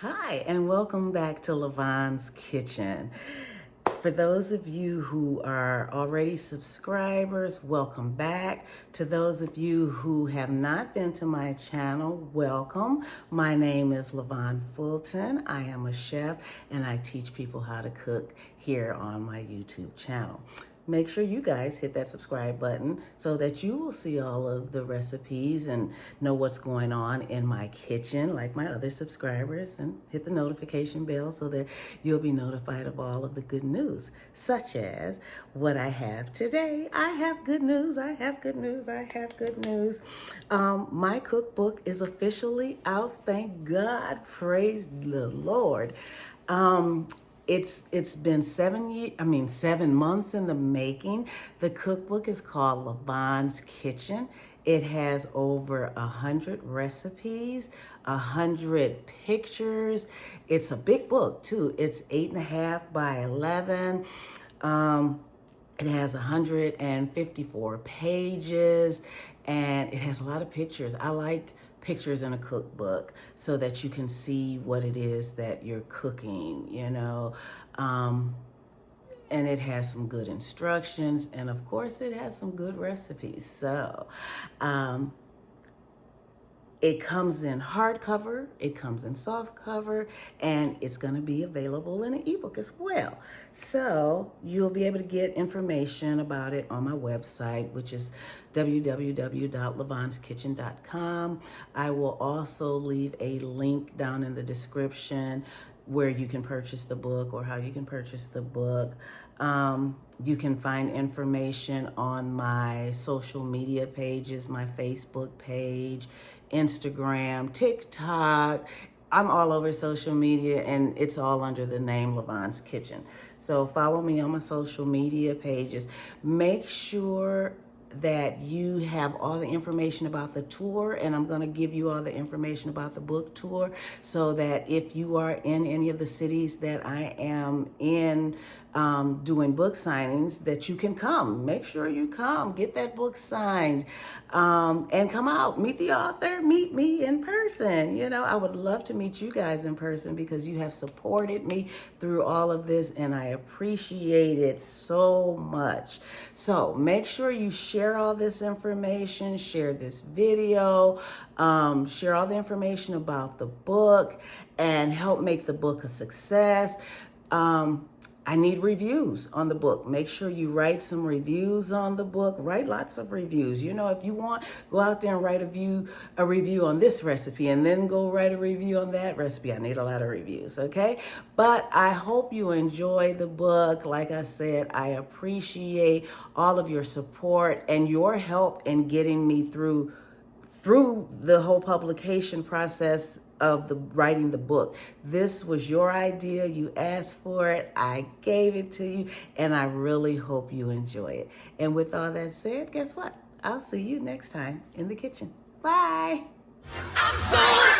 Hi, and welcome back to Lavonnes Kitchen. For those of you who are already subscribers, welcome back. To those of you who have not been to my channel, welcome. My name is Lavonne Fulton. I am a chef and I teach people how to cook here on my YouTube channel. Make sure you guys hit that subscribe button so that you will see all of the recipes and know what's going on in my kitchen like my other subscribers, and hit the notification bell so that you'll be notified of all of the good news, such as what I have today. I have good news, I have good news, I have good news. My cookbook is officially out, thank God, praise the Lord. It's been 7 months in the making. The cookbook is called Lavonnes Kitchen. It has over 100 recipes, 100 pictures. It's a big book too. It's 8.5 by 11. It has 154 pages and it has a lot of pictures. I like pictures in a cookbook so that you can see what it is that you're cooking, and it has some good instructions, and of course it has some good recipes. So it comes in hardcover, it comes in soft cover, and it's going to be available in an ebook as well. So you'll be able to get information about it on my website, which is www.lavonneskitchen.com. I will also leave a link down in the description where you can purchase the book or how you can purchase the book. You can find information on my social media pages, my Facebook page, Instagram, TikTok. I'm all over social media and it's all under the name Lavonnes Kitchen. So follow me on my social media pages. Make sure that you have all the information about the tour, and I'm going to give you all the information about the book tour so that if you are in any of the cities that I am in doing book signings, that you can come. Make sure you come, get that book signed, and come out, meet the author, meet me in person. I would love to meet you guys in person because you have supported me through all of this and I appreciate it so much. So make sure you share all this information, share this video, share all the information about the book, and help make the book a success. I need reviews on the book. Make sure you write some reviews on the book. Write lots of reviews. If you want, go out there and write a review on this recipe and then go write a review on that recipe. I need a lot of reviews, okay? But I hope you enjoy the book. Like I said, I appreciate all of your support and your help in getting me through the whole publication process of writing the book. This was your idea. You asked for it. I gave it to you, and I really hope you enjoy it. And with all that said, guess what? I'll see you next time in the kitchen. Bye. I'm so